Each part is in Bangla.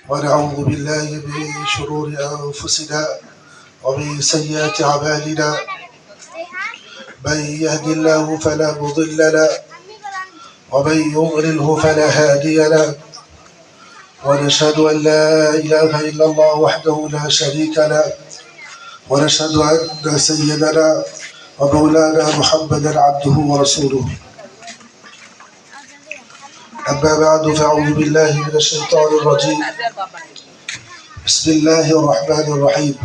ونعوذ بالله من شرور أنفسنا ومن سيئات أعمالنا من يهد الله فلا مضل له ومن يضلله فلا هادي له ونشهد أن لا إله إلا الله وحده لا شريك له ونشهد أن سيدنا ومولانا محمدا عبده ورسوله أما بعد فأعوذ بالله من الشيطان الرجيم بسم الله الرحمن الرحيم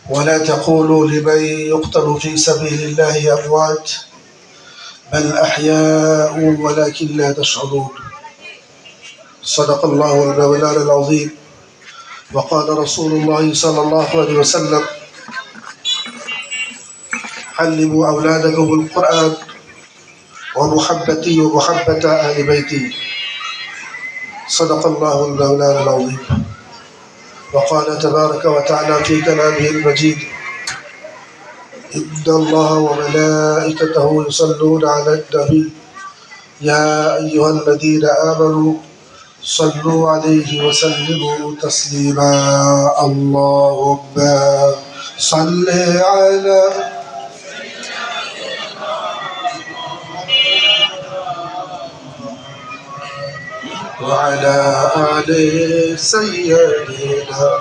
ولا تقولوا لمن يقتل في سبيل الله أموات بل أحياء ولكن لا تشعرون صدق الله المولانا العظيم وقال رسول الله صلى الله عليه وسلم علموا أولادكم القرآن ومحبتي ومحبة أهل بيتي صدق الله المولانا العظيم وقال تبارك وتعالى في كلامه المجيد إن الله وملائكته يصلون على النبي يا أيها الذين آمنوا صلوا عليه وسلموا تسليما اللهم صل على وعلى آل سيدنا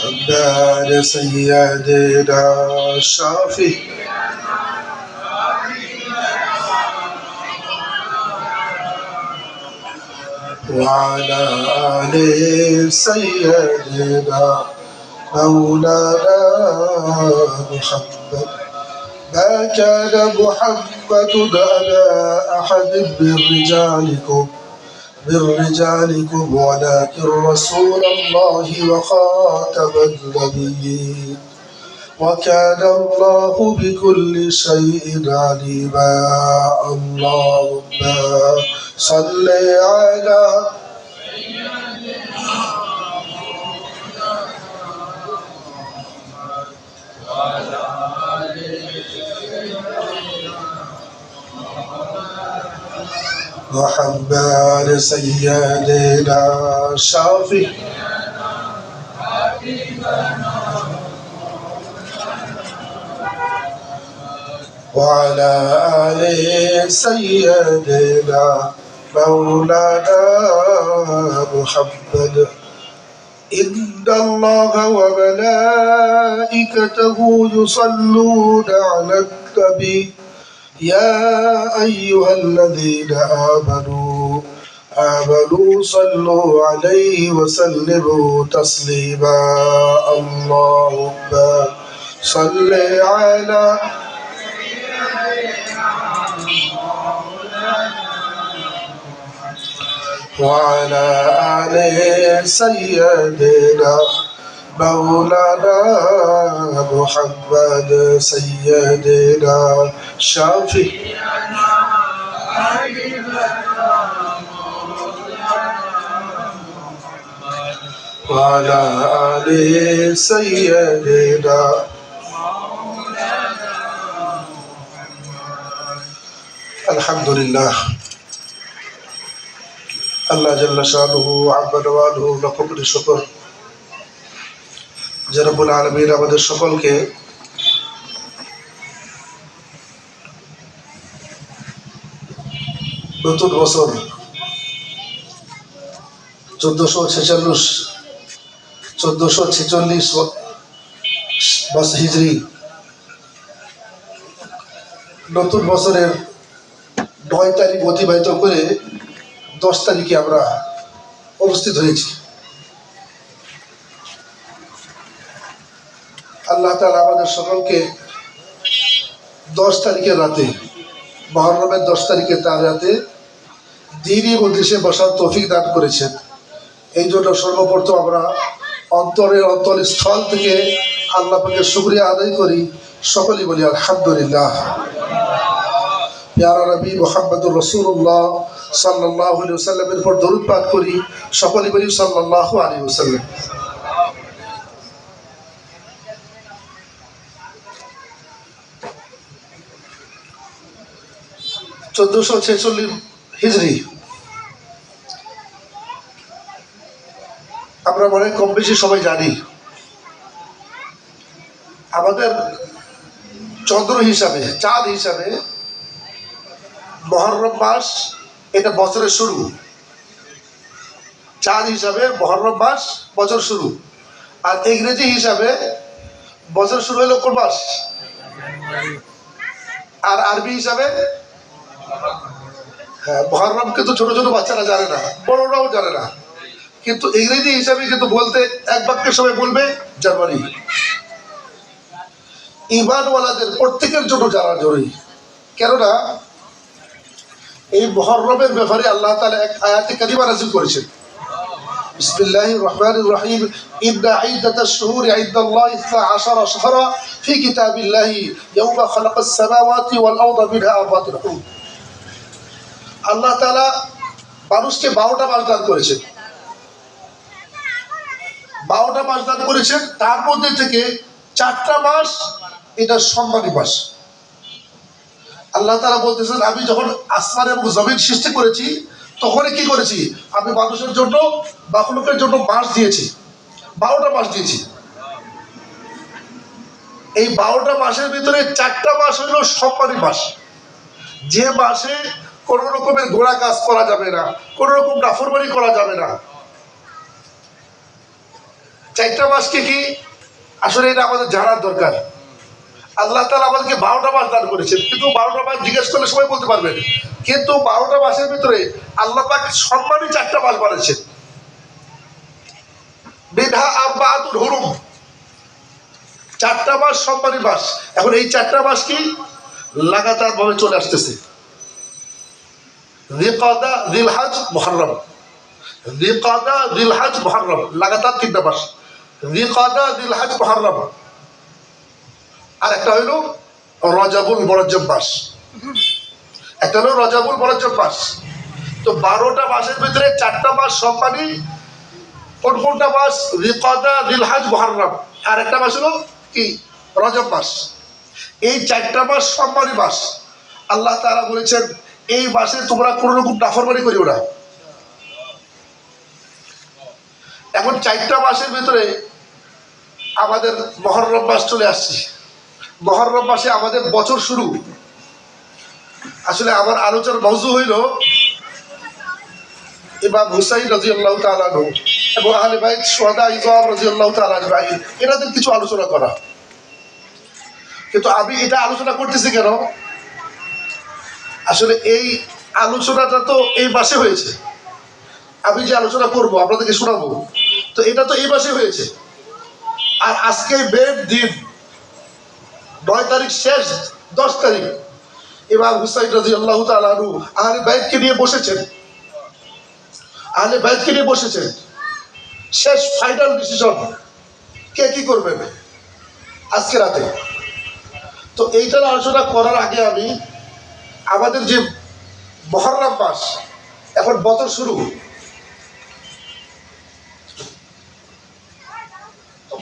محمد سيدنا الشافي وعلى آل سيدنا مولانا محمد ما كان محمد أبا أحد من رجالكم ولكن رسول الله وخاتم النبيين وكان الله بكل شيء عليما اللهم صل على محمد سيدنا الشافي وعلى آل سيدنا مولانا محمد إن الله وملائكته يصلون على النبي يا أيها الذين آمنوا صلوا عليه وسلموا تسليما اللهم صل على وعلى آل سيدنا مولانا محمد سيدنا شافي وعلى آل سيدنا الحمد لله আল্লাহ জাল্লা শানুহু আম্মা নওয়ালুহু লাখো কোটি শুকর যে রব্বুল আলামিন আমাদের সকলকে নতুন বছর 1446 হিজরি নতুন বছরের 9 তারিখ অতিবাহিত করে 10 তারিখে আমরা উপস্থিত হয়েছি। আল্লাহ তাআলা আমাদের সকলকে 10 তারিখের রাতে মুহররমের 10 তারিখে তার রাতে দ্বীনি মজলিসে বসার তৌফিক দান করেছেন। এই জন্য সর্বপ্রথম আমরা অন্তরস্থল থেকে আল্লাহ পাকের শুকরিয়া আদায় করি, সকলেই বলি আলহামদুলিল্লাহ। প্যারা নবী মুহাম্মদুর রাসূলুল্লাহ সাল্লাল্লাহু আলাইহি ওয়াসাল্লামের উপর দরুদ পাঠ করি, সকলেই বলি সাল্লাল্লাহু আলাইহি ওয়াসাল্লাম। 1446 হিজরি। আমরা মনে কম বেশি সবাই জানি আমাদের চন্দ্র হিসাবে, চাঁদ হিসাবে মুহররম মাস এটা বছরের শুরু। চাঁদ হিসাবে মুহররম মাস বছর শুরু, আর ইংরেজি হিসাবে বছর শুরু হলো কোন মাস? আর আরবি হিসাবে হ্যাঁ মুহররম। কিন্তু ছোট ছোট বাচ্চারা জানে না, বড়রাও জানে না, কিন্তু ইংরেজি হিসাবে কিন্তু বলতে এক বাক্যের সবাই বলবে জানুয়ারি। ঈমানওয়ালাদের প্রত্যেকের জন্য জানা জরুরি, কেননা এই মুহররমের ব্যাপারে আল্লাহ তাআলা এক আয়াতে কারিমা নাযিল করেছেন। বিসমিল্লাহির রহমানির রহিম, ইন্না ইদ্দাতাশ শুহুরি ইনদাল্লাহি 12 শাহরা ফি কিতাবিল্লাহি ইয়াওমা খালাকাস সামাওয়াতি ওয়াল আরদা মিনহা আরবা'তুন হুরুম। আল্লাহ তাআলা মানুষকে 12টা মাস দান করেছেন, 12টা মাস দান করেছেন। তার মধ্যে থেকে 4টা মাস এটা সম্মানী মাস। আল্লাহ তাআলা বলতেছেন, আমি যখন আসমান এবং জমিন সৃষ্টি করেছি তখন কি করেছি? আমি মানুষের জন্য, মাখলুকের জন্য মাস দিয়েছি, 12টা মাস দিয়েছি। এই 12টা মাসের ভিতরে 4টা মাস হইল সম্মানী মাস, যে মাসে কোন রকমের গোড়া কাজ করা যাবে না, কোন রকম নাফরমানি করা যাবে না। 4টা মাস কি আসলে এটা আমাদের জানার দরকার। আল্লাহ তাআলা আমাদেরকে 12টা মাস দান করেছেন, কিন্তু 12টা মাস জিজ্ঞেস করলে সবাই বলতে পারবেন, কিন্তু 12টা মাসের ভিতরে আল্লাহ পাক সম্মানী 4টা মাস বানিয়েছেন। মিনহা আরবা'তুন হুরুম, 4টা মাস সম্মানী মাস। এখন এই 4টা মাস কি লাগাতার ভাবে চলে আসতেছে, যিলকাদা, যিলহজ, মুহররম। যিলকাদা, যিলহজ, মুহররম, লাগাতার 3টা মাস, যিলকাদা, যিলহজ, মুহররম। আর একটা হইল রজবুল মুরজ্জব মাস, একটা হলো রজবুল মুরজ্জব মাস। তো 12টা মাসের ভিতরে 4টা মাস সম্মানী। কোনটা মাস? যিলকাদা, যিলহজ, মুহররম। আর একটা মাস হলো কি রজব মাস। এই 4টা মাস সম্মানী মাস। আল্লাহ তাআলা বলেছেন এই মাসে তোমরা কোনো রকম নাফরমানি করিও না। এখন 4টা মাসের ভিতরে আমাদের মুহররম মাস চলে আসছে। মুহররম মাসে আমাদের বছর শুরু। আসলে আমার আলোচনার মওজু হইল ইমাম হুসাইন রাদিয়াল্লাহু তাআলা আনহু এবং আহলে বাইত শুহাদা ইযাম রাদিয়াল্লাহু তাআলা আজমাইন, এনাদের কিছু আলোচনা করা। কিন্তু আমি এটা আলোচনা করতেছি কেন? আসলে এই আলোচনাটা তো এই মাসে হয়েছে। আমি যে আলোচনা করব আপনাদেরকে শোনাবো, তো এটা তো এই মাসে হয়েছে। আর আজকে মেন দিন 9 তারিখ শেষ, 10 তারিখ ইমাম হুসাইন রাদিয়াল্লাহু তাআলা আনহু আহলে বাইতকে নিয়ে বসেছেন, আহলে বাইতকে নিয়ে বসেছেন। শেষ ফাইনাল ডিসিশন কে কি করবেন আজকে রাতে। তো এইটার আলোচনা করার আগে আমি আমাদের যে মুহররম মাস, এখন বছর শুরু,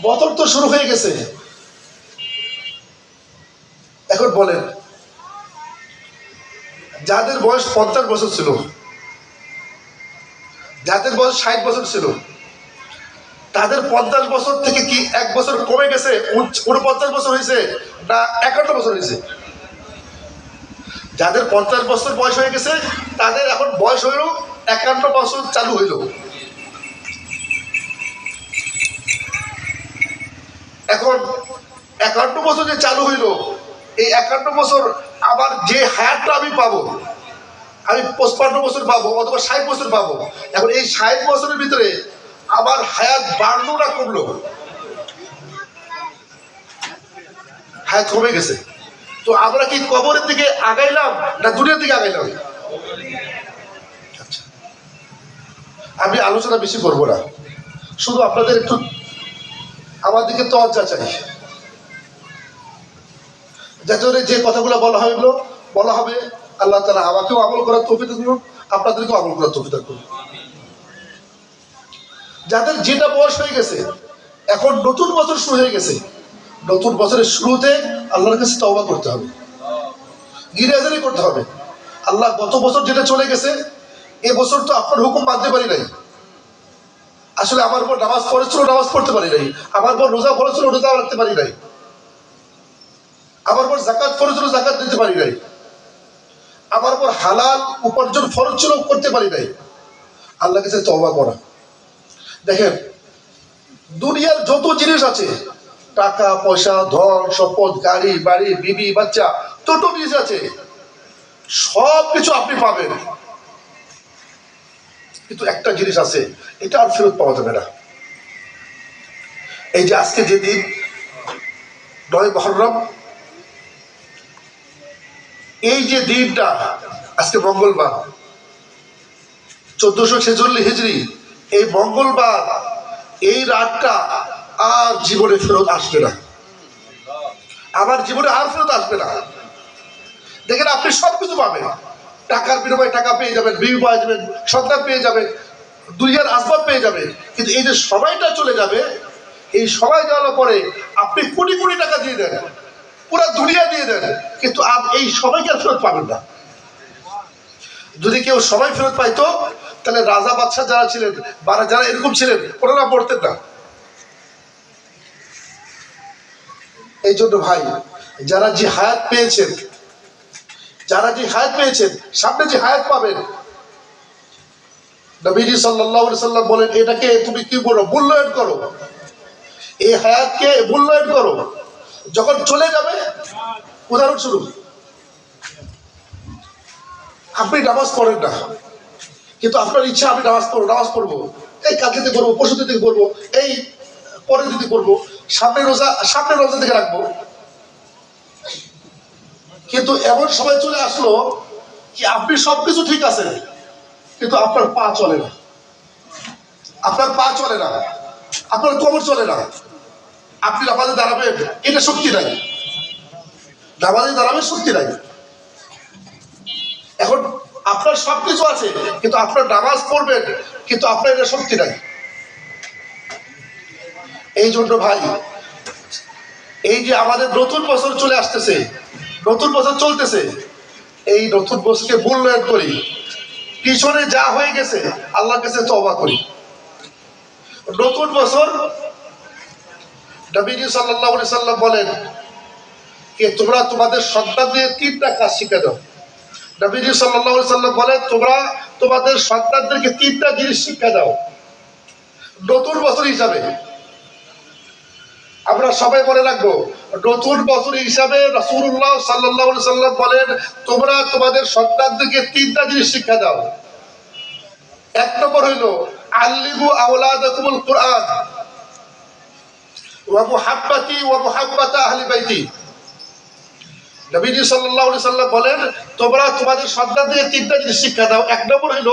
বছর তো শুরু হয়ে গেছে। এখন বলেন, যাদের বয়স 50 বছর ছিল, যাদের বয়স 60 বছর ছিল, তাদের 50 বছর থেকে কি 1 বছর কমে গেছে? 49 বছর হয়েছে না 51 বছর হয়েছে? যাদের 50 বছর বয়স হয়ে গেছে তাদের এখন বয়স হইল 51 বছর চালু হইল। এখন 51 বছর যে চালু হইল, এই 51 বছর আবার যে হায়াতটা আমি পাবো, আমি 55 বছর পাবো অথবা 60 বছর পাবো। এখন এই 60 বছরের ভিতরে আবার হায়াত বাড়লো না কমলো? হায়াত কমে গেছে। তো আমরা কি কবরের দিকে আগাইলাম না দুনিয়ার দিকে আগাইলাম? আচ্ছা, আমি আলোচনা বেশি করবো না, শুধু আপনাদের একটু আমার দিকে তওয়াজ্জুহ চাই, যাতে যে কথাগুলো বলা হবে আল্লাহ তাআলা আমাকেও আমল করার তৌফিক দিন, আপনাদেরকেও আমল করার তৌফিক দান করুন। যাদের যেটা বয়স হয়ে গেছে, এখন নতুন বছর শুরু হয়ে গেছে, নতুন বছরের শুরুতে আল্লাহর কাছে তওবা করতে হবে, গিরাজারি করতে হবে। আল্লাহ গত বছর যেটা চলে গেছে এ বছর তো আপনার হুকুম মানতে পারি নাই। আসলে আমার উপর নামাজ পড়েছিল, নামাজ পড়তে পারি নাই। আমার উপর রোজা পড়েছিল, রোজা রাখতে পারি নাই। আমার উপর জাকাত পড়েছিল, জাকাত দিতে পারি নাই। আমার উপর হালাল উপার্জন ফরজ ছিল, করতে পারি নাই। আল্লাহ কাছে তওবা করা। দেখেন, দুনিয়ার যত জিনিস আছে, টাকা পয়সা, ধন সম্পদ, গাড়ি বাড়ি, বিবি বাচ্চা, যত জিনিস আছে সব কিছু আপনি পাবেন, কিন্তু একটা জিনিস আছে, এটা আর ফেরত পাওয়া যাবে না। এই যে আজকে যে দিন 9 মুহররম, এই যে দিনটা, আজকে মঙ্গলবার 1446 হিজরি, এই মঙ্গলবার এই রাতটা আর জীবনে ফেরত আসবে না। আমার জীবনে আর ফেরত আসবে না। দেখেন, আপনি সবকিছু পাবেন, টাকার বিনিময়ে টাকা পেয়ে যাবেন, বিবি পেয়ে যাবেন, সন্তান পেয়ে যাবেন, দুনিয়ার আসবাব পেয়ে যাবেন, কিন্তু এই যে সময়টা চলে যাবে, এই সময় যাওয়ার পরে আপনি কোটি কোটি টাকা দিয়ে দেন, পুরো দুনিয়া দিয়ে দেন, কিন্তু এই সময়কে আর ফেরত পাবেন না। যদি কেউ সময় ফেরত পাইতো, তাহলে রাজা বাদশাহ যারা ছিলেন বা যারা এরকম ছিলেন, ওনারা পড়তেন না। এই জন্য ভাই, যারা যে হায়াত পেয়েছেন, যারা যে হায়াত পেয়েছেন, সামনে যে হায়াত পাবেন, নবীজি সাল্লাল্লাহু আলাইহি সাল্লাম বলেন, এটাকে তুমি কি করো, মূল্যায়ন করো, এই হায়াতকে মূল্যায়ন করো। যখন চলে যাবে, উদাহরণস্বরূপ আপনি নামাজ পড়েন না, কিন্তু আপনার ইচ্ছা আমি নামাজ পড়বো, এই কালকে থেকে করবো, পরশু থেকে করবো, এই পরের দিকে করবো, সামনে রোজা থেকে রাখবো। কিন্তু এমন সময় চলে আসলো কি আপনি সবকিছু ঠিক আছে, কিন্তু আপনার পা চলে না, আপনার পা চলে না, আপনার কোমর চলে না। আপনি নামাজে দাঁড়াবেন, এটা শক্তি নাই, নামাজে দাঁড়াবেন শক্তি নাই। এখন আপনার সবকিছু আছে, কিন্তু আপনার নামাজ পড়বেন, কিন্তু আপনার এটা শক্তি নাই। এই জন্য ভাই, এই যে আমাদের নতুন বছর চলে আসতেছে, নতুন বছর চলতেছে, এই নতুন বছরকে মূল্যায়ন করি, পিছনে যা হয়ে গেছে আল্লাহর কাছে তওবা করি। নতুন বছর, নবীজি সাল্লাল্লাহু আলাইহি সাল্লাম বলেন যে তোমরা তোমাদের সন্তানদের 3টা কাজ শিখে দাও। নবীজি সাল্লাল্লাহু আলাইহি সাল্লাম বলেন, তোমরা তোমাদের সন্তানদেরকে 3টা জিনিস শিক্ষা দাও নতুন বছর হিসাবে। আমরা সবাই মনে রাখবো, নতুন বছর হিসাবে রাসূলুল্লাহ সাল্লাল্লাহু আলাইহি সাল্লাম বলেন, তোমরা তোমাদের সন্তানদেরকে 3টা জিনিস শিক্ষা দাও। 1 নম্বর হইল, আল্লিমু আওলাদাকুমুল কুরআন ওয়া মুহাব্বাতি ওয়া মুহাব্বাতা আহলি বাইতি। নবীজি সাল্লাল্লাহু আলাইহি সাল্লাম বলেন, তোমরা তোমাদের সন্তানদের 3টা জিনিস শিক্ষা দাও। 1 নম্বর হইল,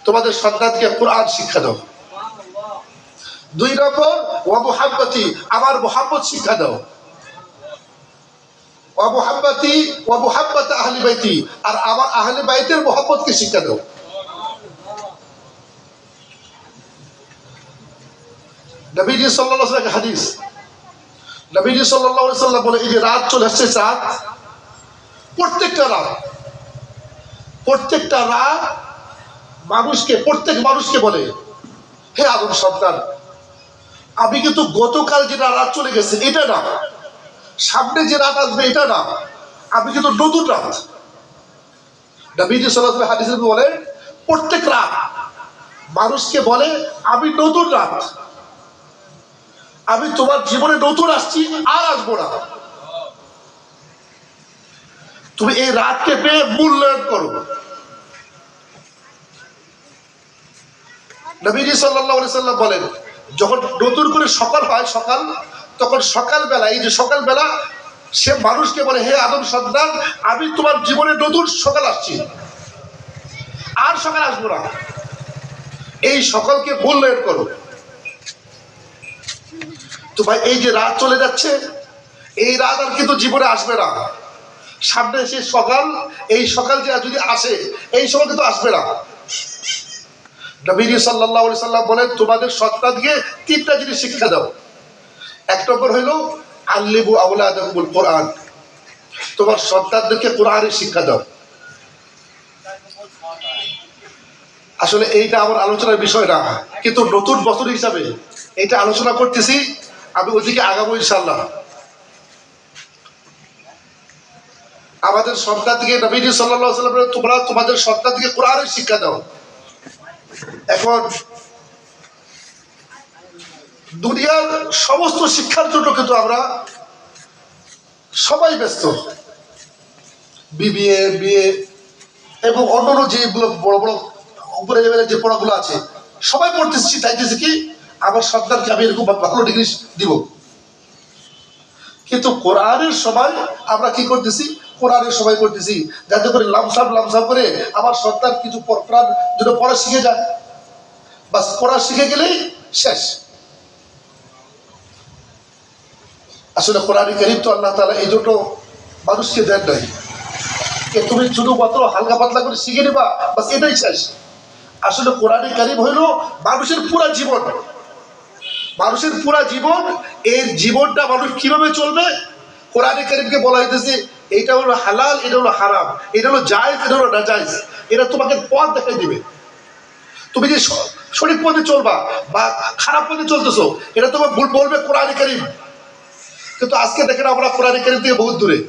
তোমাদের সন্তানকে কুরআন শিক্ষা দাও। 2 নম্বর, ওয়া মুহাব্বাতি, আমার মুহাব্বত শিক্ষা দাও। ওয়া মুহাব্বাতি ওয়া মুহাব্বাতা আহলি বাইতি, আর আমার আহলে বাইতের মুহাব্বতকে শিক্ষা দাও। নবীজি সাল্লাল্লাহু আলাইহি ওয়াসাল্লাম হাদিস, নবীজি সাল্লাল্লাহু আলাইহি ওয়াসাল্লাম বলে, এই যে রাত চলে আসছে, রাত, প্রত্যেকটা রাত প্রত্যেক মানুষকে বলে, হে আদম সন্তান, আমি কিন্তু গতকাল যে রাত চলে গেছে এটা না, সামনে যে রাত আসবে এটা না, আমি কিন্তু নতুন রাত। নবীজি সাল্লাল্লাহু আলাইহি হাদিসে বলেন, প্রত্যেক রাত মানুষকে বলে, আমি নতুন রাত, আমি তোমার জীবনে নতুন আসছি, আর আসবো না। তুমি এই রাতকে পেয়ে মূল্যায়ন করো। নবীজি সাল্লাল্লাহু আলাইহি সাল্লাম বলেন, যখন নতুন করে সকাল হয়, তখন সকালবেলা, এই যে সকালবেলা, সে মানুষকে বলে, হে আদম সন্তান, আমি তোমার জীবনে নতুন সকাল আসছি, আর সকাল আসবো না, এই সকালকে মূল্যায়ন করো। তো ভাই, এই যে রাত চলে যাচ্ছে, এই রাত আর কিন্তু জীবনে আসবে না। সামনে সে সকাল, এই সকাল যে যদি আসে, এই সময় কিন্তু আসবে না। নবীজি সাল্লাল্লাহু আলাইহি সাল্লাম বলেন, তোমাদের সন্তানকে 3টা জিনিস শিক্ষা দাও। 1 নম্বর হইল, আল্লিমু আওলাদাকুমুল কুরআন, তোমার সন্তানদেরকে কোরআনের শিক্ষা দাও। আসলে এইটা আমার আলোচনার বিষয় না, কিন্তু নতুন বছর হিসাবে এটা আলোচনা করতেছি, আমি ওইদিকে আগাবো ইনশাল্লাহ। আমাদের সন্তানকে নবীজি সাল্লাল্লাহু আলাইহি ওয়াসাল্লাম তোমরা তোমাদের সন্তানকে কোরআনের শিক্ষা দাও। এখন দুনিয়ার সমস্ত শিক্ষার জন্য কিন্তু আমরা সবাই ব্যস্ত, বিবিএ বিএ এবং অন্যান্য যেগুলো বড় বড় উপরে লেভেলের যে পড়াগুলো আছে সবাই পড়তেছি, চাইতেছি কি আমার সন্তানকে আমি এরকম ভালো ডিগ্রি দিব। কিন্তু কোরআনের সময় আমরা কি করতেছি, কোরআনের সময় করতেছি যাতে করে লামসাম করে আমার সন্তান কিছু কোরআন যেন পড়া শিখে যায়, বাস পড়া শিখে গেলেই শেষ। আসলে কোরআন কারীম তো আল্লাহ তাআলা এই জন্য মানুষকে দেন নাই তুমি শুধুমাত্র হালকা পাতলা করে শিখে নেবা বাস এটাই শেষ। আসলে কোরআন কারীম হইল মানুষের পুরা জীবন, মানুষের পুরা জীবন। এর জীবনটা মানুষ কিভাবে চলবে কোরআন কারীমকে বলা হইতেছে এইটা হলো হালাল, এটা হলো হারাম, এটা হলো জায়েজ, এটা হলো নাজায়েজ। এটা তোমাকে পথ দেখাই দিবে, তুমি যে সঠিক পথে চলবা বা খারাপ পথে চলতেছো এটা তোমার বলবে কোরআন কারীম। কিন্তু আজকে দেখেন আমরা কোরআন কারীম থেকে বহুত দূরে।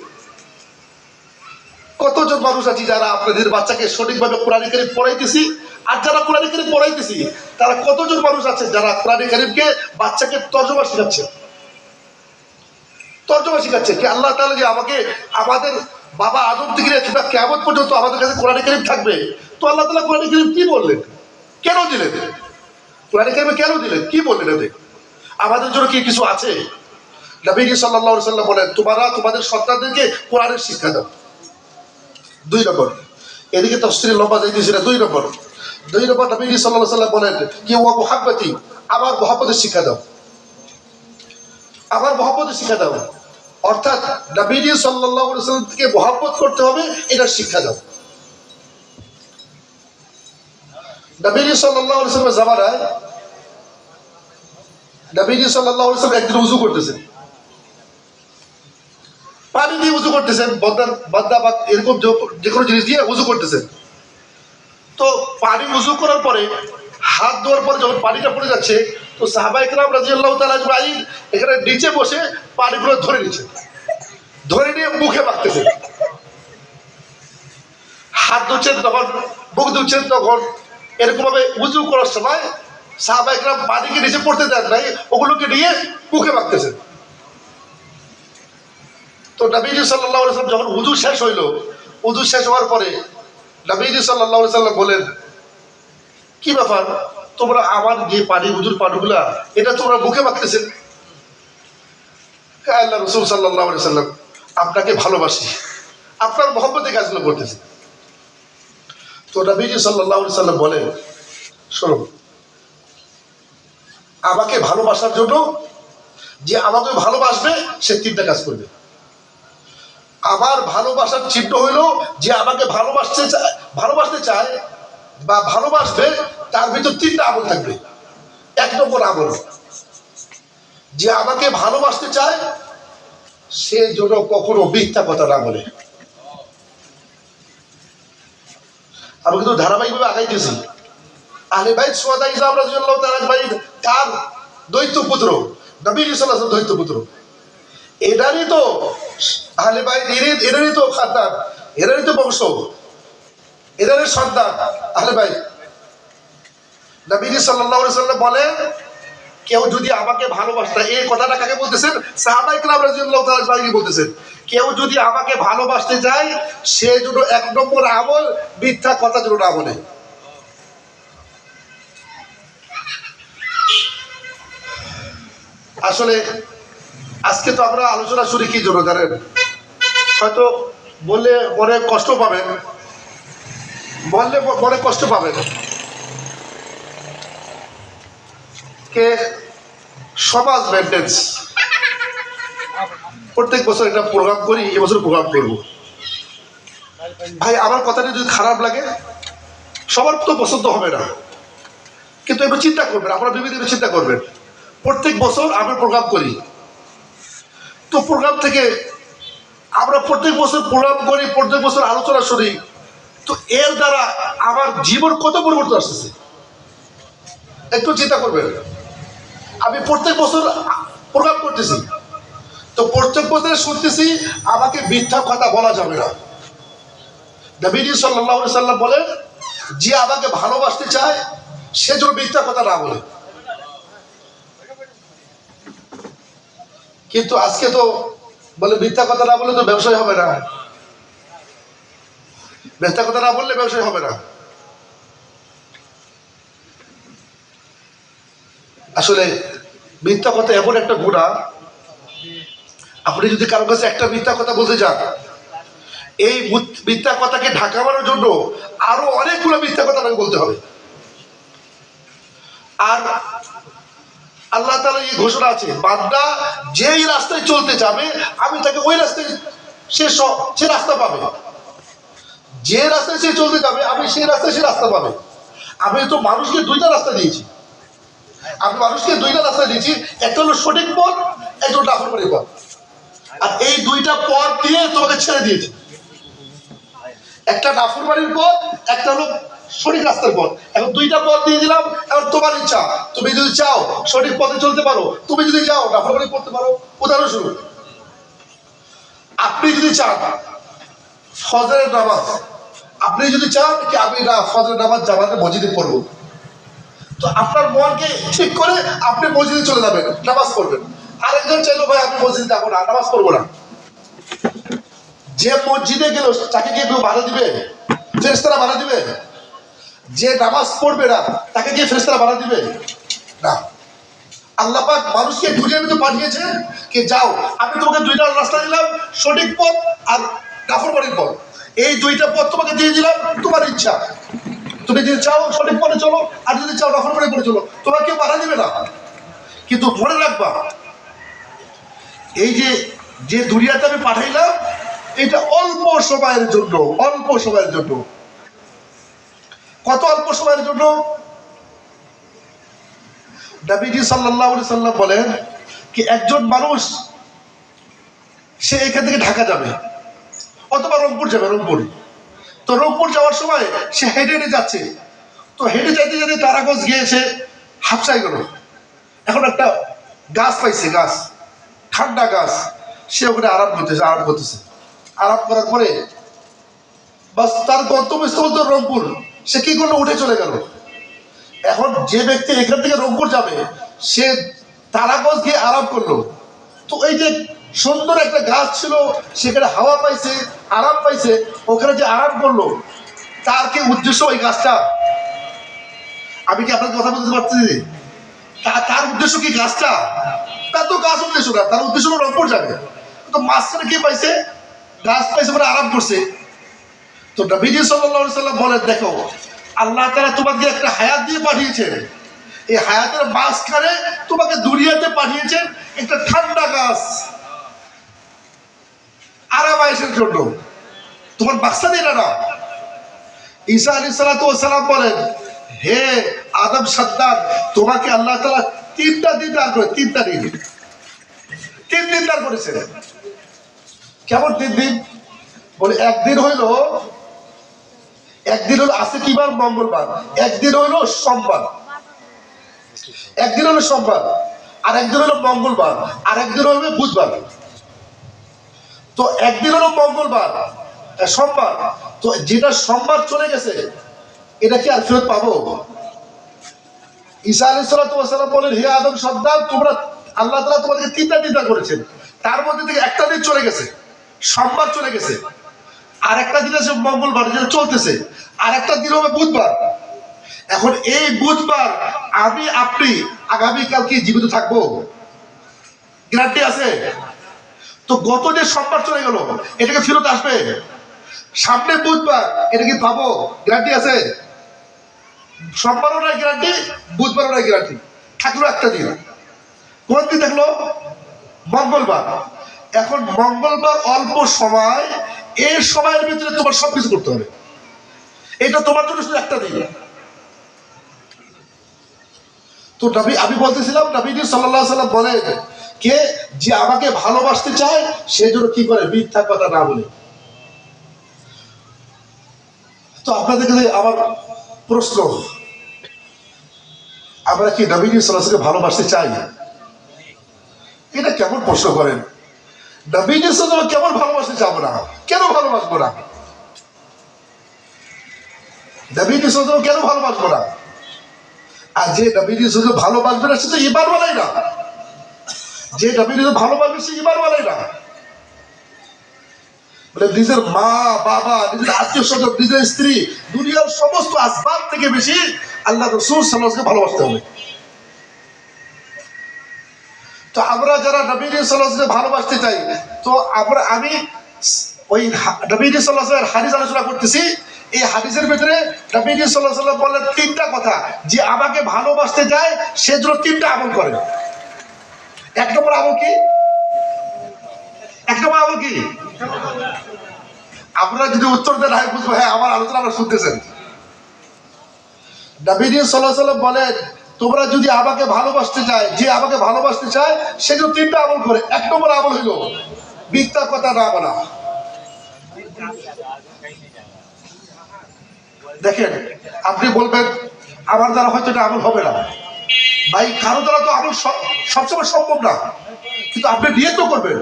কতজন মানুষ আছি যারা আপনাদের বাচ্চাকে সঠিকভাবে কোরআন কারীম পড়াইতেছি, আর যারা কোরআন কারীম পড়াইতেছি তারা কতজন মানুষ আছে যারা কোরআন কারীমকে বাচ্চাকে তর্জমা শেখাচ্ছে, তর্জমা শেখাচ্ছে কি আল্লাহ তাআলা যে আমাকে আমাদের বাবা আদম থেকে কিয়ামত পর্যন্ত আমাদের কাছে কোরআন কারীম থাকবে, তো আল্লাহ তাআলা কোরআন কারীম কি বললেন, কেন দিলেন, কোরআন কারীমে কেন দিলেন, কি বললেন? এতে আমাদের জন্য কি কিছু আছে? নবীজি সাল্লাল্লাহু আলাইহি ওয়াসাল্লাম বলেন তোমরা তোমাদের সন্তানদেরকে কোরআনের শিক্ষা দাও। 2 নম্বর, এদিকে তাফসীরে লম্বা যাইতেছি না। 2 নম্বর নবীজি সাল্লাল্লাহু আলাইহি ওয়াসাল্লাম বলেন কি ওয়া মুহাব্বতি, আমার মহব্বতের শিক্ষা দাও, আমার মহব্বতের শিক্ষা দাও। অর্থাৎ নবীজি সাল্লাল্লাহু আলাইহি ওয়াসাল্লাম থেকে মহব্বত করতে হবে এটার শিক্ষা দাও। নবীজি সাল্লাল্লাহু আলাইহি ওয়াসাল্লামের জামানায় নবীজি সাল্লাল্লাহু আলাইহি ওয়াসাল্লাম একদিন ওযু করতেছেন, পানি দিয়ে উজু করতেছেন, বদ্দা বা এরকম যে কোনো জিনিস দিয়ে উজু করতেছেন। তো পানি উজু করার পরে হাত ধোয়ার পরে যখন পানিটা পড়ে যাচ্ছে তো সাহাবায়ে কেরাম রাদিয়াল্লাহু তাআলা আজমাইন এখানে নিচে বসে পানিগুলো ধরে নিচ্ছেন, ধরে নিয়ে মুখে মাখতেছেন। হাত ধুচ্ছেন তখন, মুখ ধুচ্ছেন তখন, এরকম ভাবে উজু করার সময় সাহাবায়ে কেরাম পানিকে নিচে পড়তে দেন নাই, ওগুলোকে নিয়ে মুখে মাখতেছেন। তো নবীজি সাল্লাল্লাহু আলাইহি ওয়াসাল্লাম যখন উযু শেষ হইল, উযু শেষ হওয়ার পরে নবীজি সাল্লাল্লাহু আলাইহি ওয়াসাল্লাম বলেন কি ব্যাপার তোমরা আমার যে পানি উযুর পানিগুলা এটা তোমরা মুখে মাখতেছেন? আল্লাহ রাসূল সাল্লাল্লাহু আলাইহি ওয়াসাল্লাম আপনাকে ভালোবাসি, আপনার মহব্বতে কাজগুলো করতেছি। তো নবীজি সাল্লাল্লাহু আলাইহি ওয়াসাল্লাম বলেন শোনো, আমাকে ভালোবাসার জন্য যে আমাকে ভালোবাসবে সে 3টা কাজ করবে। আমার ভালোবাসার চিহ্ন হইল যে আমাকে ভালোবাসতে চায় বা ভালোবাসবে তার ভিতর 3টা আমল থাকবে। 1 নম্বর আমল, যে আমাকে ভালোবাসতে চায় সে যেন কখনো মিথ্যা কথা না বলে। আমি কিন্তু ধারাবাহিকভাবে আগাইতেছি। আহলে বাইত সুহাদা ইসলাম রাদিয়াল্লাহু তাআলা আজমাইন তার দ্বৈত পুত্র, নবীজি সাল্লাল্লাহু আলাইহি ওয়াসাল্লাম দ্বৈত পুত্র। এটারই তো আহলে বাইত, এরারই তো খানদান, এরারই তো বংশ, এরারই সন্তান আহলে বাইত। নবীজি সাল্লাল্লাহু আলাইহি ওয়াসাল্লাম বলেন কেউ যদি আমাকে ভালোবাসে, এই কথাটা কাকে বলতেছেন? সাহাবায়ে কেরাম রাদিয়াল্লাহু তাআলা আনহুম বলতেছেন কেউ যদি আমাকে ভালোবাসতে চায় সে যেন 1 নম্বর আমল মিথ্যা কথা যেন না বলে। আসলে আজকে তো আমরা আলোচনা শুনি কি জন্য জানেন? হয়তো বললে মনে কষ্ট পাবেন, বললে মনে কষ্ট পাবেন কে সমাজ মেনটেন্স। প্রত্যেক বছর একটা প্রোগ্রাম করি, এবছর প্রোগ্রাম করবো। ভাই আমার কথাটা যদি খারাপ লাগে সবার তো পছন্দ হবে না, কিন্তু একটু চিন্তা করবেন, আপনারা বিভিন্ন চিন্তা করবেন। প্রত্যেক বছর আমরা প্রোগ্রাম করি, তো প্রোগ্রাম থেকে আমরা প্রত্যেক বছর প্রোগ্রাম করি, প্রত্যেক বছর আলোচনা শুনি, তো এর দ্বারা আমার জীবন কত পরিবর্তন আসতেছে একটু চিন্তা করবেন। আমি প্রত্যেক বছর প্রোগ্রাম করতেছি, তো প্রত্যেক বছর শুনতেছি আমাকে মিথ্যা কথা বলা যাবে না। নবীজি সাল্লাল্লাহু আলাইহি সাল্লাম বলেন, যে আমাকে ভালোবাসতে চায় সে যেন মিথ্যা কথা না বলে। কিন্তু আজকে তো বলে মিথ্যা কথা না বলে তো ব্যবসায় হবে না, মিথ্যা কথা না বললে ব্যবসায় হবে না। আসলে মিথ্যা কথা এমন একটা গুনাহ, আপনি যদি কারো কাছে একটা মিথ্যা কথা বলতে যান, এই মিথ্যা কথাকে ঢাকাবার জন্য আরো অনেকগুলো মিথ্যা কথা আপনাকে বলতে হবে। আর আল্লাহ তাআলা এই ঘোষণা আছে, বান্দা যেই রাস্তায় চলতে যাবে আমি তাকে ওই রাস্তায় সে রাস্তা পাবে। যে রাস্তায় সে চলতে যাবে আমি সেই রাস্তায় সে রাস্তা পাবে। আমি তো মানুষকে দুইটা রাস্তা দিয়েছি, আমি মানুষকে দুইটা রাস্তা দিয়েছি, একটা হলো সঠিক পথ, একটা হলো নাফরমানি পথ। আর এই দুইটা পথ দিয়ে তোমাকে ছেড়ে দিয়েছি, একটা নাফরমানির পথ, একটা হলো সঠিক রাস্তার পথ। এখন দুইটা পথ দিয়ে দিলাম, এখন তোমার ইচ্ছা, তুমি যদি চাও সঠিক পথে চলতে পারো, তুমি যদি চাও নাফরমানি করতে পারো। উদাহরণস্বরূপ, আপনি যদি চান ফজরের নামাজ, আপনি যদি চান কি আমি না ফজরের নামাজ জামাতে মসজিদে পড়বো, তো আপনার মনকে ঠিক করে আপনি মসজিদে চলে যাবেন, নামাজ পড়বেন। আরেকজন চাইলো ভাই আমি মসজিদে যাবো না, নামাজ পড়বো না। যে মসজিদে গেল তাকে কি কেউ বাধা দিবে? ফেরেশতারা বাধা দিবে? যে নামাজ পড়বে না তাকে কি ফেরেশতারা বাধা দিবে? না। আল্লাহ পাক মানুষকে দুনিয়ার ভিতরে পাঠিয়েছে কি যাও আমি তোমাকে দুইটা রাস্তা দিলাম, সঠিক পথ আর নাফরমানির পথ। এই দুইটা পথ তোমাকে দিয়ে দিলাম, তোমার ইচ্ছা, তুমি যদি চাও সঠিক পথে চলো, আর যদি চাও নাফরমানি পথে চলো, তোমাকে কেউ বাধা দিবে না। কিন্তু মনে রাখবা, এই যে যে দুনিয়াতে আমি পাঠাইলাম এটা অল্প সময়ের জন্য, অল্প সময়ের জন্য। কত অল্প সময়ের জন্য? নবীজি সাল্লাল্লাহু আলাইহি সাল্লাম বলেন কি একজন মানুষ সে এখান থেকে ঢাকা যাবে অথবা রংপুর যাবে, রংপুর, তো রংপুর যাওয়ার সময় সে হেঁটে হেঁটে যাচ্ছে, তো হেঁটে যাইতে যেতে তারাগঞ্জ গিয়েছে, হাফসাই গেল। এখন একটা গাছ পাইছে, গাছ, ঠান্ডা গাছ, সে ওখানে আরাম করতেছে, আরাম করতেছে। আরাম করার পরে বাস তার গন্তব্যস্থল তো রংপুর, সে কি করলো, উঠে চলে গেল। এখন যে ব্যক্তি এখান থেকে রংপুর যাবে সে তারাগঞ্জ গিয়ে আরাম করলো, তো এই যে সুন্দর একটা গাছ ছিল সেখানে হাওয়া পাইছে, আরাম পাইছে, ওখানে যে আরাম করলো তার কি উদ্দেশ্য ওই গাছটা? আমি কি আপনাকে কথা বলতে পারছি? তার উদ্দেশ্য কি গাছটা? তার তো গাছ উদ্দেশ্য না, তার উদ্দেশ্য হলো রংপুর যাবে। তো মাঝখানে কি পাইছে? গাছ পাইছে, মানে আরাম করছে। তো নবীজি সাল্লাল্লাহু আলাইহি সাল্লাম বলেন, দেখো আল্লাহ তাআলা তোমাকে একটা হায়াত দিয়ে পাঠিয়েছেন, এই হায়াতের মাঝখানে তোমাকে দুনিয়াতে পাঠিয়েছেন একটা ঠান্ডা গাছ আরাম আয়েশের জন্য, তোমার মাকসাদ এটা না। ঈসা আলাইহিস সালাতু ওয়াস সালাম বলেন, হে আদম সন্তান, তোমাকে আল্লাহ তাআলা তিনটা দিন দান করে, তিনটা দিন, 3 দিন দান করেছেন। কেমন 3 দিন? বলে একদিন হইল আছে কি বার? মঙ্গলবার। একদিন হইল সোমবার, একদিন হলো সোমবার, আর একদিন হলো মঙ্গলবার, আর একদিন হলো বুধবার। তো একদিন হলো মঙ্গলবার, সোমবার, তো যেটা সোমবার চলে গেছে এটা কি আর ফেরত পাবো? ঈসা আলাইহিস সালাতু ওয়াস সালাম বলেন, হে আদম সন্তান, তোমরা আল্লাহ তাআলা তোমাদেরকে 3টা দিন দান করেছেন, তার মধ্যে থেকে একটা দিন চলে গেছে, সোমবার চলে গেছে, আর একটা দিন আছে মঙ্গলবার যেটা চলতেছে, আর একটা দিন হবে বুধবার। এখন এই বুধবার আমি আপনি আগামীকাল কি জীবিত থাকবো? গ্যারান্টি আছে? তো গত যে সোমবার চলে গেল এটাকে ফেরত আসবে? সামনে বুধবার এটা কি পাবো? গ্যারান্টি আছে? সোমবারও নাই গ্যারান্টি, বুধবারও নাই গ্যারান্টি, থাকলো একটা দিন। কোন দিন থাকলো? মঙ্গলবার। এখন মঙ্গলবার অল্প সময়, এই সময়ের ভিতরে তোমার সবকিছু করতে হবে, এটা তোমার জন্য শুধু একটা দিন। তো আমি বলতেছিলাম নবীজি সাল্লাল্লাহু আলাইহি সাল্লাম বলেন কে? যে আমাকে ভালোবাসতে চায় সে যেন কি করে? মিথ্যা কথা না বলে। তো আপনাদের কাছে আমার প্রশ্ন, আমরা কি নবী সাল্লাল্লাহু আলাইহি ওয়াসাল্লামকে ভালোবাসতে চাই? এটা কেমন প্রশ্ন করেন? নবী সাল্লাল্লাহু আলাইহি ওয়াসাল্লাম কেমন ভালোবাসতে চাবো না? কেন ভালোবাসবো না? নবী সাল্লাল্লাহু আলাইহি ওয়াসাল্লাম কেন ভালোবাসবো না? আর যে নবী সাল্লাল্লাহু আলাইহি ওয়াসাল্লাম ভালোবাসবে না সে তো ঈমান ওয়ালাই না। যে নবী সাল্লাল্লাহু আলাইহি ওয়াসাল্লাম ভালোবাসবে সে ঈমান ওয়ালাই না। মানে নিজের মা বাবা, নিজের আত্মীয় স্বজন, নিজের স্ত্রী, দুনিয়ার সমস্ত আসবাব থেকে বেশি আল্লাহ রাসূল সাল্লাল্লাহু আলাইহি ওয়াসাল্লামকে ভালোবাসতে হবে। তো আমরা যারা নবী সাল্লাল্লাহু আলাইহি ওয়াসাল্লামকে ভালোবাসতে চাই, তো আমি ওই নবী সাল্লাল্লাহু আলাইহি ওয়াসাল্লামের হাদিস আলোচনা করতেছি। এই হাদিসের ভিতরে নবী সাল্লাল্লাহু আলাইহি ওয়াসাল্লাম বললেন তিনটা কথা, যে আমাকে ভালোবাসতে চায় সে যেন তিনটা আমল করে। এক নম্বর আমল কি? এক নম্বর আমল কি? আপনারা যদি উত্তর দেন আমি বুঝবো হ্যাঁ আমার আলোচনা আপনারা শুনতেছেন। নবী সাল্লাল্লাহু আলাইহি ওয়াসাল্লাম বলেন তোমরা যদি আমাকে ভালোবাসতে চায়, যে আমাকে ভালোবাসতে চায় সে যেন তিনটা আমল করে। এক নম্বর আমল হইল মিথ্যা কথা না বলা। দেখেন, আপনি বলবেন আমার দ্বারা হয়তো এটা আমল হবে না। ভাই, কারো দ্বারা তো আমল সবসময় সম্ভব না, কিন্তু আপনি নিয়ত তো করবেন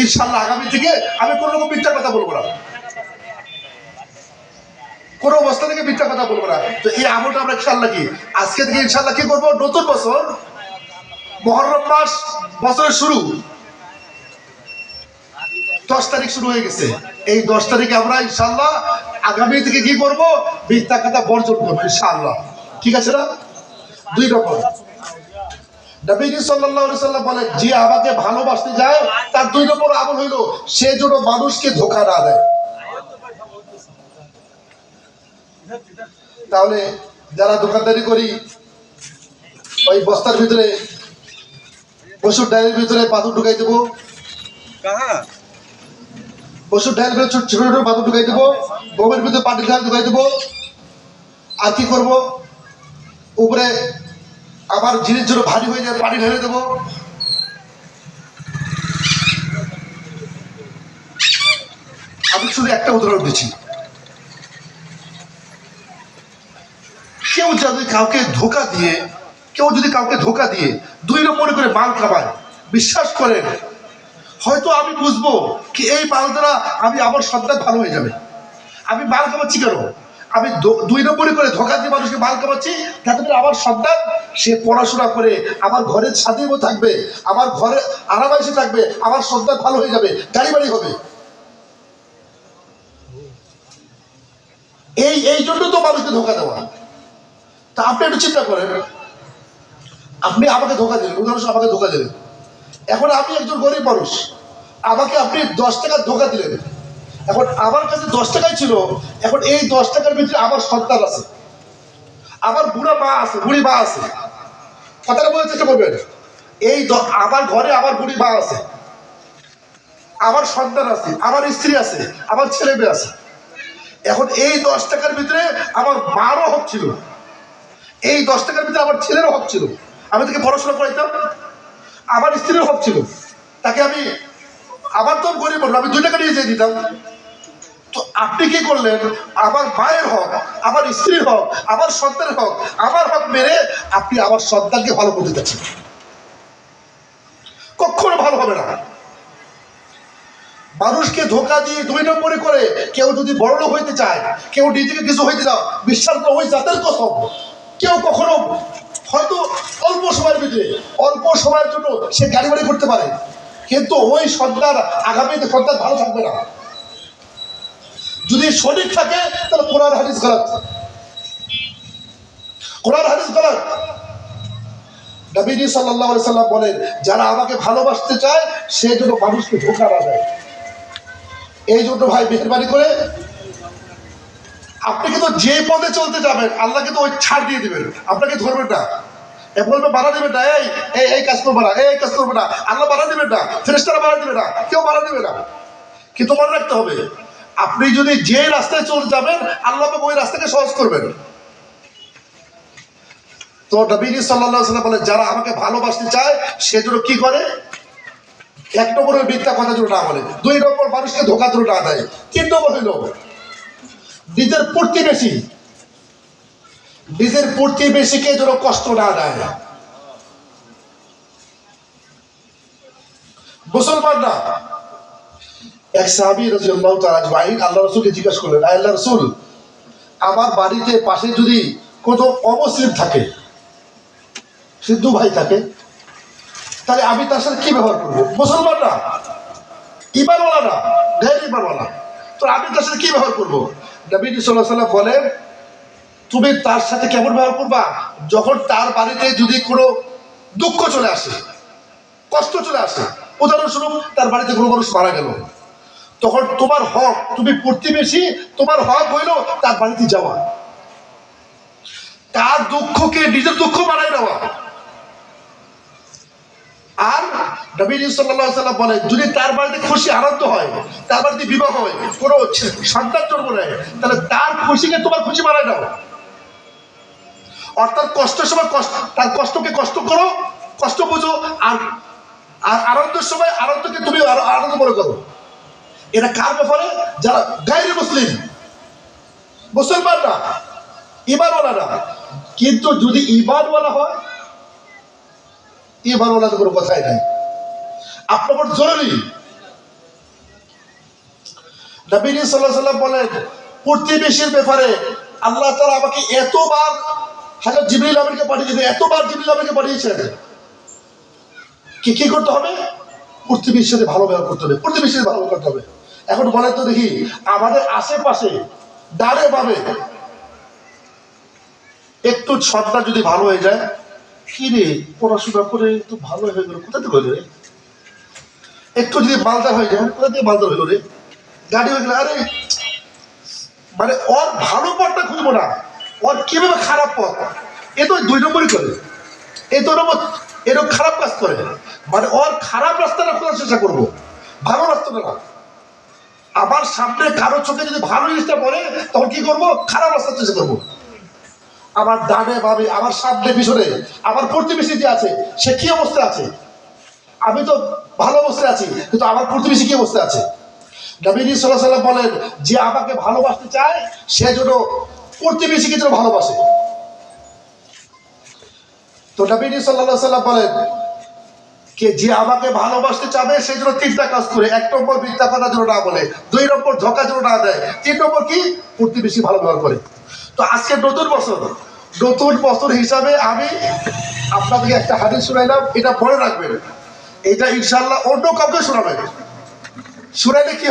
ইনশাআল্লাহ আগামী থেকে আমি কোনো রকম মিথ্যা কথা বলবো না, কোনো অবস্থা থেকে মিথ্যা কথা বলবো না। তো এই আমলটা আমরা ইনশাআল্লাহ কি আজকে থেকে ইনশাআল্লাহ কি করবো? নতুন বছর মুহররম মাস, বছরের শুরু 10 তারিখ শুরু হয়ে গেছে। এই 10 তারিখে আমরা ইনশাআল্লাহ আগামী থেকে কি করব? মিথ্যা কথা বর্জন করবো ইনশাআল্লাহ। ঠিক আছে না? 2 নম্বর, নবী সাল্লাল্লাহু আলাইহি ওয়াসাল্লাম বলেন যে আমাকে ভালোবাসতে যায় তার 2 নম্বর আমল হইল সে যেন মানুষকে ধোঁকা না দেয়। তাহলে যারা দোকানদারি করি, ওই বস্তার ভিতরে মসুর ডালের ভিতরে পাথর ঢুকাই দেবো, মসুর ডালের ভিতরে ছোট ছোট পাথর ঢুকাই দেবো, গমের ভিতরে পাটির ডাল ঢুকাই দেবো, আর কি করব? উপরে আবার জিনিস জন্য ভারী হয়ে যায় পানি ঢেলে দেবো। আমি শুধু একটা উদাহরণ দিচ্ছি। কেউ যদি কাউকে ধোঁকা দিয়ে, কেউ যদি কাউকে ধোঁকা দিয়ে 2 নম্বরে করে মাল খাবায়, বিশ্বাস করেন হয়তো আমি বুঝবো কি এই মাল দ্বারা আমি আমার সন্তান ভালো হয়ে যাবে। আমি মাল খাওয়াচ্ছি কেন? আমি 2 নম্বরে করে ধোঁকা দিয়ে মানুষকে মাল খাওয়াচ্ছি যাতে করে আমার সন্তান সে পড়াশোনা করে আমার ঘরের ছাদের মধ্যে থাকবে, আমার ঘরে আরামাইসে থাকবে, আমার সন্তান ভালো হয়ে যাবে, গাড়ি বাড়ি হবে। এই জন্য তো মানুষকে ধোঁকা দেওয়া। তা আপনি একটু চিন্তা করেন, আপনি আমাকে ধোঁকা দিলেন, উদাহরণ আমাকে ধোঁকা দিলেন। এখন আমি একজন গরিব মানুষ, আমাকে আপনি 10 টাকা ধোঁকা দিলেন। এখন আমার কাছে 10 টাকাই ছিল, এখন এই 10 টাকার ভিতরে আমার সন্তান আছে, আমার বুড়া মা আছে, বুড়ি মা আছে। কথাটা বলার চেষ্টা করবেন। আমার ঘরে আমার বুড়ি মা আছে, আমার সন্তান আছে, আমার স্ত্রী আছে, আমার ছেলে মেয়ে আছে। এখন এই 10 টাকার ভিতরে আমার মারও হক ছিল, এই 10 টাকার ভিতরে আমার ছেলেরও হক ছিল, আমি তাকে পড়াশোনা করাইতাম, আমার স্ত্রীর হক ছিল, তাকে আমি, আমার তো গরিব বললাম, আমি 2 টাকা নিয়ে যেয়ে দিতাম। তো আপনি কি করলেন? আমার মায়ের হক, আমার স্ত্রীর হক, আমার সন্তানের হক, আমার হক মেরে আপনি আমার সন্তানকে ভালো করতে যাচ্ছেন। কখনো ভালো হবে না। মানুষকে ধোঁকা দিয়ে 2 নম্বরে করে কেউ যদি বড়লোক হইতে চায়, কেউ নিজেকে কিছু হইতে চায়, বিশ্বাস করে ওই জাতের কসম কেউ কখনো হয়তো অল্প সময়ের ভিতরে, অল্প সময়ের জন্য সে গাড়ি বাড়ি করতে পারে, কিন্তু ওই সন্তান আগামীতে সন্তান ভালো থাকবে না। যদি সঠিক থাকে তাহলে কোরআন হাদিস গলত, কোরআন হাদিস গলত। নবী সাল্লাল্লাহু আলাইহি সাল্লাম বলেন যারা আমাকে ভালোবাসতে চায় সে যেন মানুষকে ধোঁকা না দেয়। এই জন্য ভাই মেহেরবানি করে আপনি কিন্তু যে পথে চলতে যাবেন আল্লাহ কিন্তু ওই ছাড় দিয়ে দিবেন, আপনাকে ধরবেন না, বলবে বাড়া দিবেন না, এই কাজ করবে না, এই কাজ করবে না, আল্লাহ বাড়া দিবেন না, ফেরেশতারা বাড়া দিবে না, কেউ বাড়া দিবে না। কিন্তু মনে রাখতে হবে আপনি যদি যে রাস্তায় চলে যাবেন আল্লাহ ওই রাস্তাকে সহজ করবেন। তো তো নবী সাল্লাল্লাহু আলাইহি ওয়াসাল্লাম বলে যারা আমাকে ভালোবাসতে চায় সে যেন কি করে, এক নম্বরের মিথ্যা কথা যেন না বলে, দুই নম্বর মানুষকে ধোঁকা যেন না দেয়, তিন নম্বর হইল নিজের প্রতিবেশীকে যেন কষ্ট না দেয়। মুসলমান না, এক সাহাবী রাদিয়াল্লাহু তাআলা আজমাইন আল্লাহ রাসূলকে জিজ্ঞাসা করলেন, আল্লাহ রাসূল, আমার বাড়িতে পাশে যদি কোনো অমুসলিম থাকে, হিন্দু ভাই থাকে, তাহলে আমি তার সাথে কি ব্যবহার করবো? মুসলমান না, ঈমানওয়ালা না, গায়র ঈমানওয়ালা, তো আমি তার সাথে কি ব্যবহার করবো? নবী সাল্লাল্লাহু আলাইহি ওয়াসাল্লাম বলেন, তুমি তার সাথে কেমন ব্যবহার করবা? যখন তার বাড়িতে যদি কোনো দুঃখ চলে আসে, কষ্ট চলে আসে, উদাহরণস্বরূপ তার বাড়িতে কোনো মানুষ মারা গেল, তখন তোমার হক, তুমি প্রতিবেশী, তোমার হক হইল তার বাড়িতে যাওয়া, তার দুঃখকে নিজের দুঃখ বানাই নেওয়া। আর নবী সাল্লাল্লাহু আলাইহি ওয়াসাল্লাম বলেন, যদি তার বাড়িতে খুশি আনন্দ হয়, তার বাড়িতে বিবাহ হয়, কোনো সন্তান জন্ম নেয়, তাহলে তার খুশিকে তোমার খুশি বানাই নাও। অর্থাৎ কষ্টের সময় তার কষ্টকে কষ্ট করো, কষ্ট বুঝো, আর আনন্দের সময় আনন্দকে তুমি আনন্দ মনে করো। এটা কার ব্যাপারে? যারা গায়রে মুসলিম, মুসলমান না, ঈমানওয়ালা না। কিন্তু যদি ঈমানওয়ালা হয়, ঈমানওয়ালা তো কোনো কথাই নাই, আপনার জরুরি। নবী সাল্লাল্লাহু আলাইহি ওয়াসাল্লাম বলেন, প্রতিবেশীর ব্যাপারে আল্লাহ তাআলা আমাকে এতবার হযরত জিবরিল আমিনকে পাঠিয়েছেন, এতবার জিবরিল আমিনকে পাঠিয়েছেন, কি করতে হবে? প্রতিবেশীর সাথে ভালো ব্যবহার করতে হবে, প্রতিবেশীর সাথে ভালো ব্যবহার করতে হবে। এখন বলেন তো দেখি, আমাদের আশেপাশে ডানে বামে একটু সন্তান যদি ভালো হয়ে যায়, কি রে পড়াশোনা করে তো ভালো হয়ে গেল, কোথা থেকে হইল রে? একটু যদি মালদার হয়ে যায়, কোথা থেকে মালদার হইল রে? গাড়ি হয়ে গেল, আরে মানে ওর ভালো পথটা খুঁজবো না, ওর কিভাবে খারাপ পথ, এ তো দুই নম্বরই করে, এই তো এরকম খারাপ কাজ করে, মানে ওর খারাপ রাস্তাটা খোঁজার চেষ্টা করবো, ভালো রাস্তাটা না। আমার সামনে কারো চোখে যদি ভালো জিনিসটা পড়ে, তখন কি করবো? খারাপ রাস্তার চেষ্টা করবো। আমার ডানে বামে, আমার সামনে পিছনে আমার প্রতিবেশী যে আছে, সে কি অবস্থায় আছে? আমি তো ভালো অবস্থায় আছি, কিন্তু আমার প্রতিবেশী কি অবস্থায় আছে? নবী সাল্লাল্লাহু আলাইহি ওয়াসাল্লাম বলেন, যে আমাকে ভালোবাসতে চায় সে যেন প্রতিবেশীকে যেন ভালোবাসে। তো নবী সাল্লাল্লাহু আলাইহি ওয়াসাল্লাম বলেন, কে যে আমাকে ভালোবাসতে চাবে সে যেন তিনটা কাজ করে, এক নম্বর মিথ্যা কথা যেন না বলে, দুই নম্বর ধোঁকা যেন না দেয়, তিন নম্বর কি? প্রতিবেশী ভালো ব্যবহার করে। তো আজকে নতুন বছর হিসাবে আমি আপনাদেরকে একটা হাদিস শুনাইলাম, এটা মনে রাখবেন, এটা ইনশাআল্লাহ অন্য কাউকে শোনাবেন, শুনাইলে কি